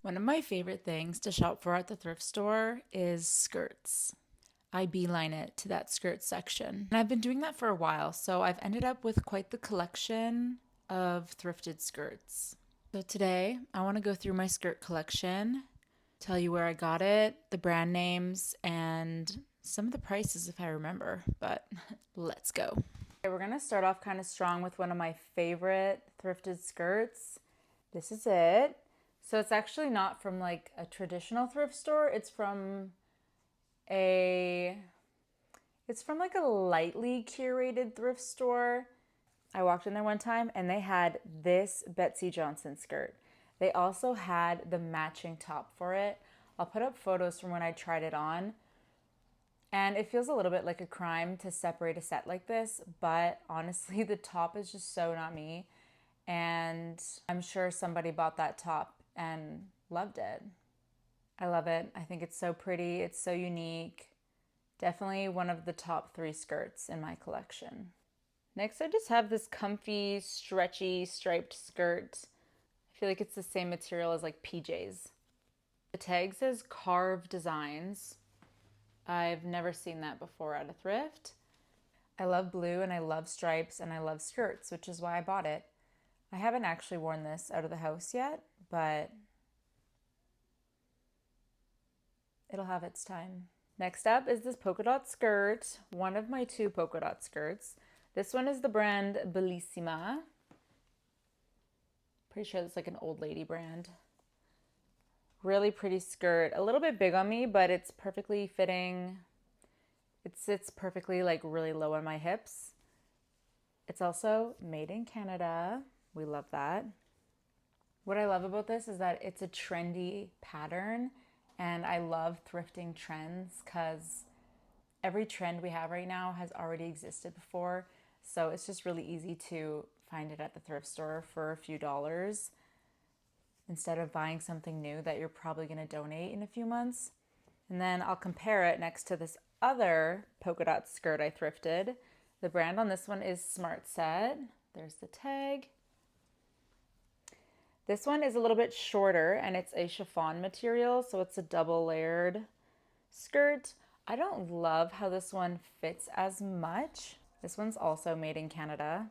One of my favorite things to shop for at the thrift store is skirts. I beeline it to that skirt section. And I've been doing that for a while, so I've ended up with quite the collection of thrifted skirts. So today, I want to go through my skirt collection, tell you where I got it, the brand names, and some of the prices if I remember. But let's go. Okay, we're going to start off kind of strong with one of my favorite thrifted skirts. This is it. So it's actually not from like a traditional thrift store. A it's from like a lightly curated thrift store. I walked in there one time and they had this Betsy Johnson skirt. They also had the matching top for it. I'll put up photos from when I tried it on. And it feels a little bit like a crime to separate a set like this, but honestly, the top is just so not me. And I'm sure somebody bought that top and loved it. I love it. I think it's so pretty. It's so unique. Definitely one of the top 3 skirts in my collection. Next, I just have this comfy, stretchy, striped skirt. I feel like it's the same material as like PJs. The tag says Carve Designs. I've never seen that before at a thrift. I love blue and I love stripes and I love skirts, which is why I bought it. I haven't actually worn this out of the house yet, but it'll have its time. Next up is this polka dot skirt, one of my 2 polka dot skirts. This one is the brand Bellissima. Pretty sure it's like an old lady brand. Really pretty skirt. A little bit big on me, but it's perfectly fitting. It sits perfectly like really low on my hips. It's also made in Canada. We love that. What I love about this is that it's a trendy pattern, and I love thrifting trends because every trend we have right now has already existed before. So it's just really easy to find it at the thrift store for a few dollars instead of buying something new that you're probably going to donate in a few months. And then I'll compare it next to this other polka dot skirt I thrifted. The brand on this one is Smart Set. There's the tag. This one is a little bit shorter and it's a chiffon material, so it's a double layered skirt. I don't love how this one fits as much. This one's also made in Canada.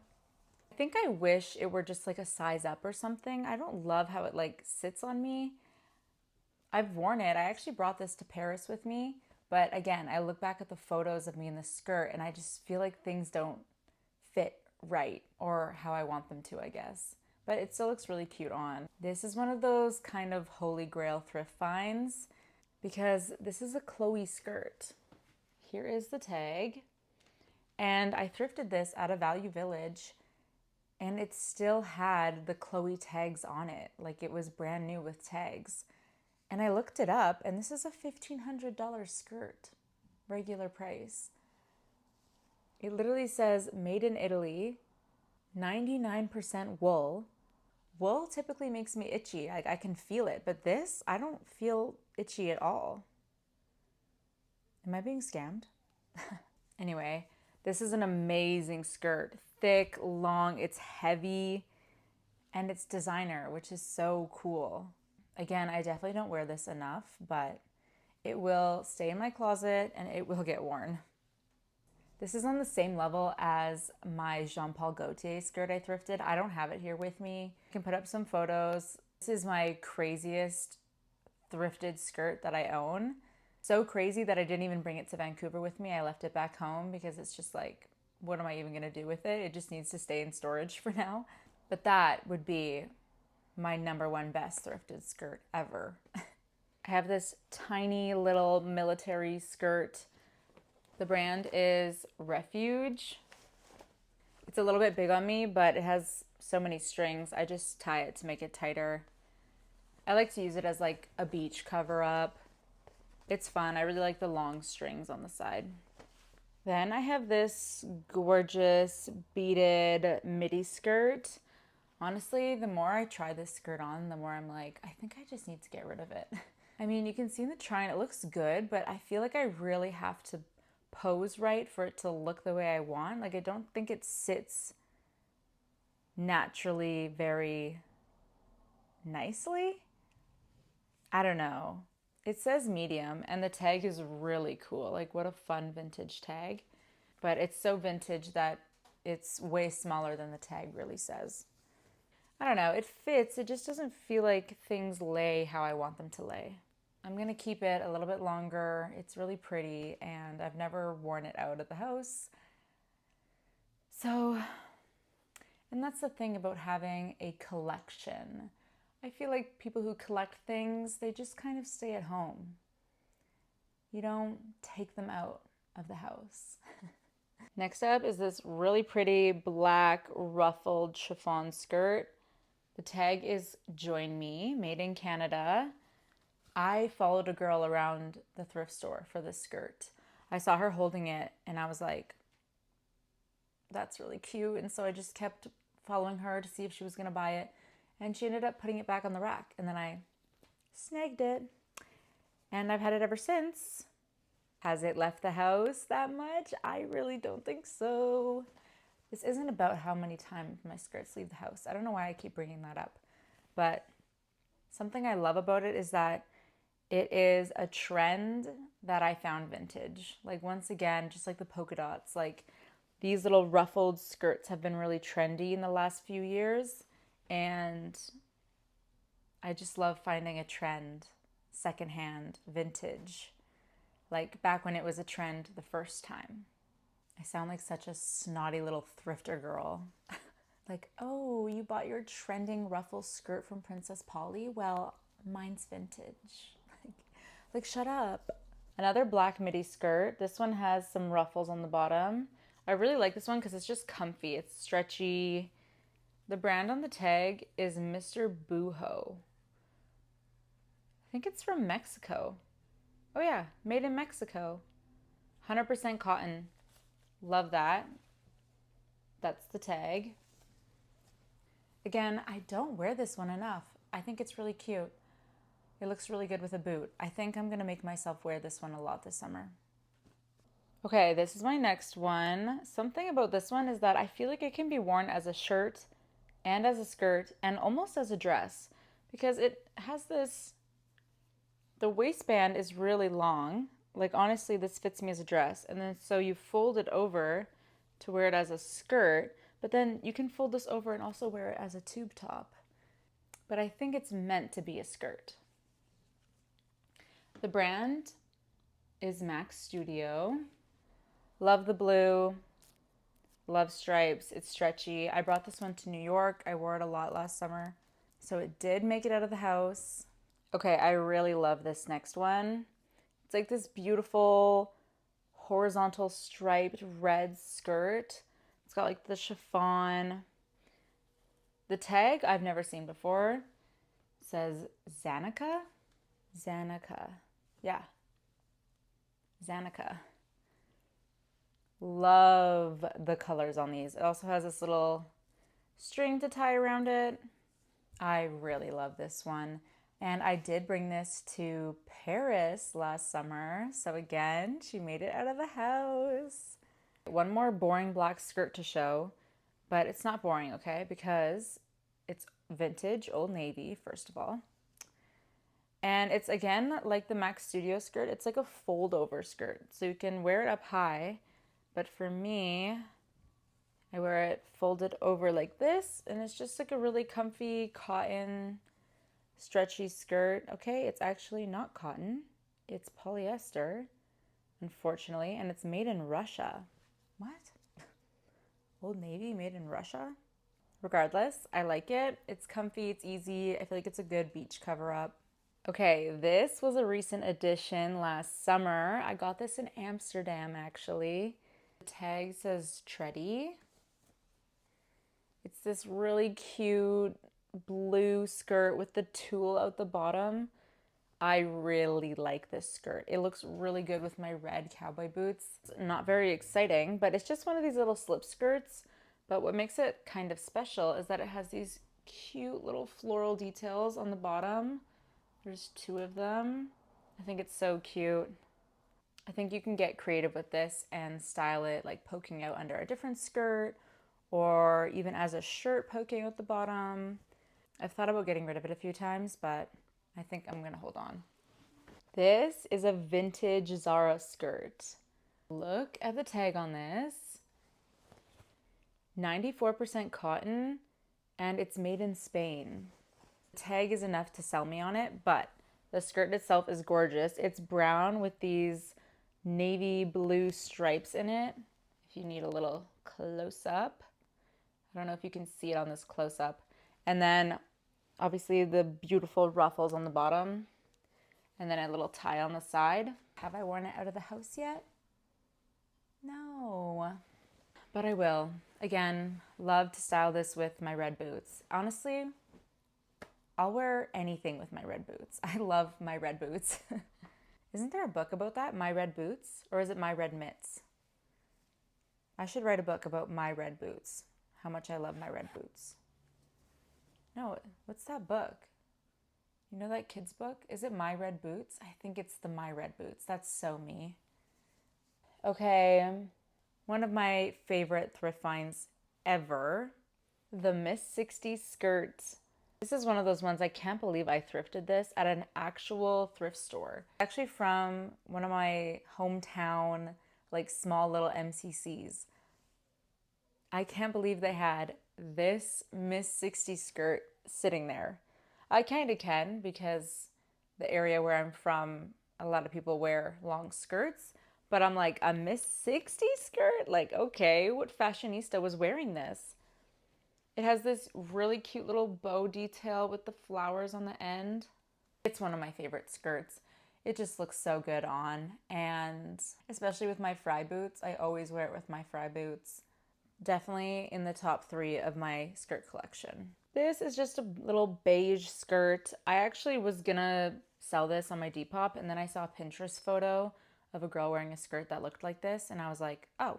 I think I wish it were just like a size up or something. I don't love how it like sits on me. I've worn it. I actually brought this to Paris with me, but again, I look back at the photos of me in the skirt and I just feel like things don't fit right or how I want them to, I guess. But it still looks really cute on. This is one of those kind of holy grail thrift finds because this is a Chloe skirt. Here is the tag. And I thrifted this at a Value Village and it still had the Chloe tags on it. Like it was brand new with tags. And I looked it up and this is a $1,500 skirt, regular price. It literally says made in Italy, 99% wool. Wool typically makes me itchy. Like I can feel it, but this, I don't feel itchy at all. Am I being scammed? Anyway, this is an amazing skirt. Thick, long, it's heavy, and it's designer, which is so cool. Again, I definitely don't wear this enough, but it will stay in my closet and it will get worn. This is on the same level as my Jean Paul Gaultier skirt I thrifted. I don't have it here with me. I can put up some photos. This is my craziest thrifted skirt that I own. So crazy that I didn't even bring it to Vancouver with me. I left it back home because it's just like, what am I even gonna do with it? It just needs to stay in storage for now. But that would be my number 1 best thrifted skirt ever. I have this tiny little military skirt. The brand is Refuge. It's a little bit big on me, but it has so many strings. I just tie it to make it tighter. I like to use it as like a beach cover up. It's fun. I really like the long strings on the side. Then I have this gorgeous beaded midi skirt. Honestly, the more I try this skirt on, the more I'm like, I think I just need to get rid of it. I mean, you can see in the try-on, it looks good, but I feel like I really have to pose right for it to look the way I want. Like, I don't think it sits naturally very nicely. I don't know. It says medium and the tag is really cool. Like, what a fun vintage tag. But it's so vintage that it's way smaller than the tag really says. I don't know. It fits. It just doesn't feel like things lay how I want them to lay. I'm going to keep it a little bit longer. It's really pretty and I've never worn it out of the house. So, and that's the thing about having a collection. I feel like people who collect things, they just kind of stay at home. You don't take them out of the house. Next up is this really pretty black ruffled chiffon skirt. The tag is Join Me, made in Canada. I followed a girl around the thrift store for this skirt. I saw her holding it and I was like, that's really cute. And so I just kept following her to see if she was going to buy it. And she ended up putting it back on the rack. And then I snagged it. And I've had it ever since. Has it left the house that much? I really don't think so. This isn't about how many times my skirts leave the house. I don't know why I keep bringing that up. But something I love about it is that it is a trend that I found vintage. Like, once again, just like the polka dots, like these little ruffled skirts have been really trendy in the last few years. And I just love finding a trend, secondhand, vintage, like back when it was a trend the first time. I sound like such a snotty little thrifter girl. Like, oh, you bought your trending ruffle skirt from Princess Polly? Well, mine's vintage. Like, shut up. Another black midi skirt. This one has some ruffles on the bottom. I really like this one because it's just comfy. It's stretchy. The brand on the tag is Mr. Booho. I think it's from Mexico. Oh yeah, made in Mexico. 100% cotton. Love that. That's the tag. Again, I don't wear this one enough. I think it's really cute. It looks really good with a boot. I think I'm going to make myself wear this one a lot this summer. Okay, this is my next one. Something about this one is that I feel like it can be worn as a shirt and as a skirt and almost as a dress because it has this, the waistband is really long. Like, honestly, this fits me as a dress. And then so you fold it over to wear it as a skirt, but then you can fold this over and also wear it as a tube top. But I think it's meant to be a skirt. The brand is Max Studio. Love the blue. Love stripes. It's stretchy. I brought this one to New York. I wore it a lot last summer. So it did make it out of the house. Okay, I really love this next one. It's like this beautiful horizontal striped red skirt. It's got like the chiffon. The tag I've never seen before. It says Zanica. Zanica. Yeah. Zanica. Love the colors on these. It also has this little string to tie around it. I really love this one. And I did bring this to Paris last summer. So again, she made it out of the house. One more boring black skirt to show, but it's not boring, okay? Because it's vintage Old Navy, first of all. And it's again like the Max Studio skirt. It's like a fold over skirt. So you can wear it up high. But for me, I wear it folded over like this. And it's just like a really comfy cotton stretchy skirt. Okay, it's actually not cotton. It's polyester, unfortunately. And it's made in Russia. What? Old Navy made in Russia? Regardless, I like it. It's comfy. It's easy. I feel like it's a good beach cover up. Okay, this was a recent addition last summer. I got this in Amsterdam, actually. The tag says Treddy. It's this really cute blue skirt with the tulle out the bottom. I really like this skirt. It looks really good with my red cowboy boots. It's not very exciting, but it's just one of these little slip skirts. But what makes it kind of special is that it has these cute little floral details on the bottom. There's two of them. I think it's so cute. I think you can get creative with this and style it like poking out under a different skirt or even as a shirt poking out the bottom. I've thought about getting rid of it a few times, but I think I'm gonna hold on. This is a vintage Zara skirt. Look at the tag on this. 94% cotton, and it's made in Spain. The tag is enough to sell me on it, but the skirt itself is gorgeous. It's brown with these navy blue stripes in it. If you need a little close up. I don't know if you can see it on this close up. And then obviously the beautiful ruffles on the bottom. And then a little tie on the side. Have I worn it out of the house yet? No. But I will. Again, love to style this with my red boots. Honestly, I'll wear anything with my red boots. I love my red boots. Isn't there a book about that? My Red Boots? Or is it My Red Mitts? I should write a book about my red boots. How much I love my red boots. No, what's that book? You know that kid's book? Is it My Red Boots? I think it's the My Red Boots. That's so me. Okay, one of my favorite thrift finds ever. The Miss 60s skirt. This is one of those ones I can't believe I thrifted this at an actual thrift store. Actually from one of my hometown, like small little MCCs. I can't believe they had this Miss 60s skirt sitting there. I kind of can because the area where I'm from, a lot of people wear long skirts, but I'm like, a Miss 60s skirt? Like, okay, what fashionista was wearing this? It has this really cute little bow detail with the flowers on the end. It's one of my favorite skirts. It just looks so good on, and especially with my fry boots, I always wear it with my fry boots. Definitely in the top 3 of my skirt collection. This is just a little beige skirt. I actually was gonna sell this on my Depop, and then I saw a Pinterest photo of a girl wearing a skirt that looked like this, and I was like, oh,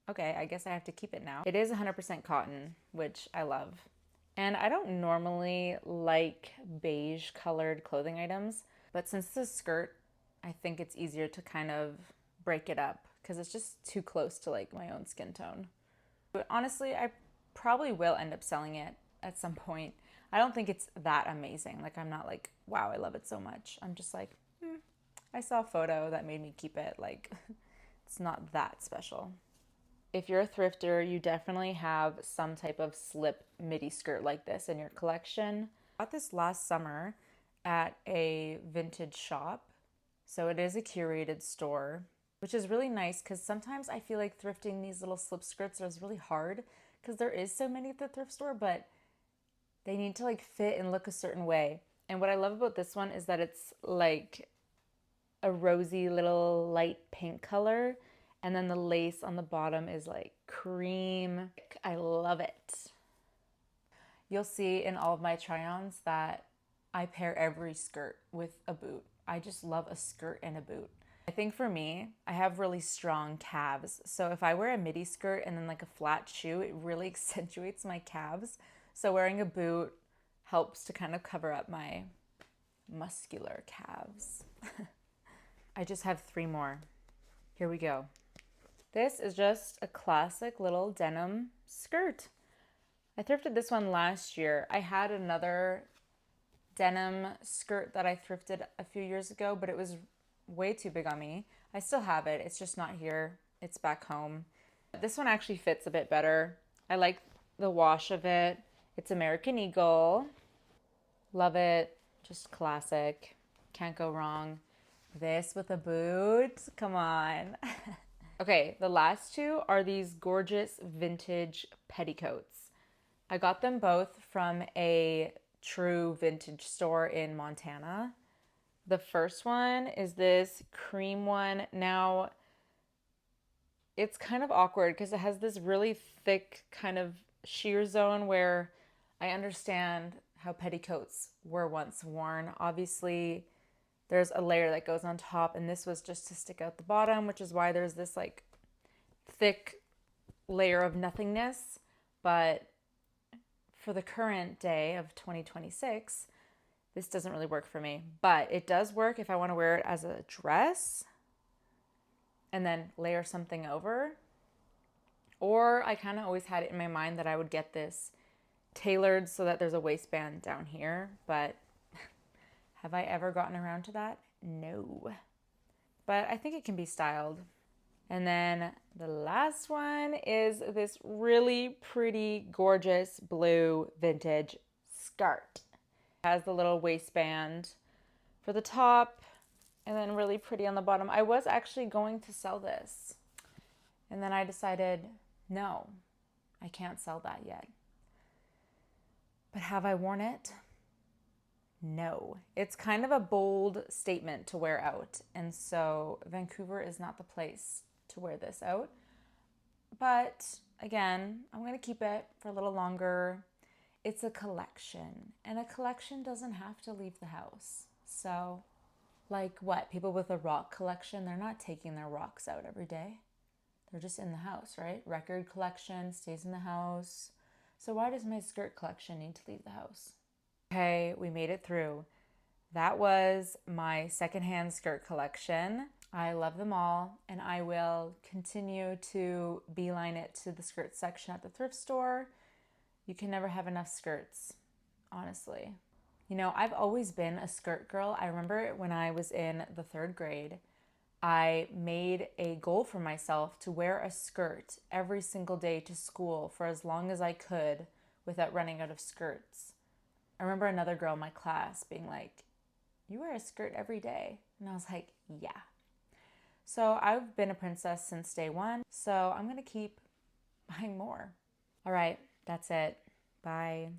okay, I guess I have to keep it now. It is 100% cotton, which I love. And I don't normally like beige colored clothing items, but since this skirt, I think it's easier to kind of break it up because it's just too close to like my own skin tone. But honestly, I probably will end up selling it at some point. I don't think it's that amazing. Like, I'm not like, wow, I love it so much. I'm just like, I saw a photo that made me keep it. Like, it's not that special. If you're a thrifter, you definitely have some type of slip midi skirt like this in your collection. I bought this last summer at a vintage shop. So it is a curated store, which is really nice because sometimes I feel like thrifting these little slip skirts is really hard because there is so many at the thrift store, but they need to like fit and look a certain way. And what I love about this one is that it's like a rosy little light pink color. And then the lace on the bottom is like cream. I love it. You'll see in all of my try-ons that I pair every skirt with a boot. I just love a skirt and a boot. I think for me, I have really strong calves. So if I wear a midi skirt and then like a flat shoe, it really accentuates my calves. So wearing a boot helps to kind of cover up my muscular calves. I just have 3 more. Here we go. This is just a classic little denim skirt. I thrifted this one last year. I had another denim skirt that I thrifted a few years ago, but it was way too big on me. I still have it. It's just not here. It's back home. This one actually fits a bit better. I like the wash of it. It's American Eagle. Love it. Just classic. Can't go wrong. This with a boot. Come on. Okay, the last 2 are these gorgeous vintage petticoats. I got them both from a true vintage store in Montana. The first one is this cream one. Now, it's kind of awkward because it has this really thick kind of sheer zone where I understand how petticoats were once worn. Obviously, there's a layer that goes on top, and this was just to stick out the bottom, which is why there's this like thick layer of nothingness. But for the current day of 2026, this doesn't really work for me. But it does work if I want to wear it as a dress and then layer something over. Or I kind of always had it in my mind that I would get this tailored so that there's a waistband down here, but Have I ever gotten around to that? No. But I think it can be styled. And then the last one is this really pretty, gorgeous blue vintage skirt. It has the little waistband for the top and then really pretty on the bottom. I was actually going to sell this. And then I decided, no, I can't sell that yet. But have I worn it? No. It's kind of a bold statement to wear out. And so Vancouver is not the place to wear this out. But again, I'm going to keep it for a little longer. It's a collection, and a collection doesn't have to leave the house. So, like what? People with a rock collection, they're not taking their rocks out every day. They're just in the house, right? Record collection stays in the house. So why does my skirt collection need to leave the house? Okay, we made it through. That was my secondhand skirt collection. I love them all, and I will continue to beeline it to the skirt section at the thrift store. You can never have enough skirts, honestly. You know, I've always been a skirt girl. I remember when I was in the 3rd grade, I made a goal for myself to wear a skirt every single day to school for as long as I could without running out of skirts. I remember another girl in my class being like, "You wear a skirt every day?" And I was like, "Yeah." So I've been a princess since day one, so I'm gonna keep buying more. All right, that's it. Bye.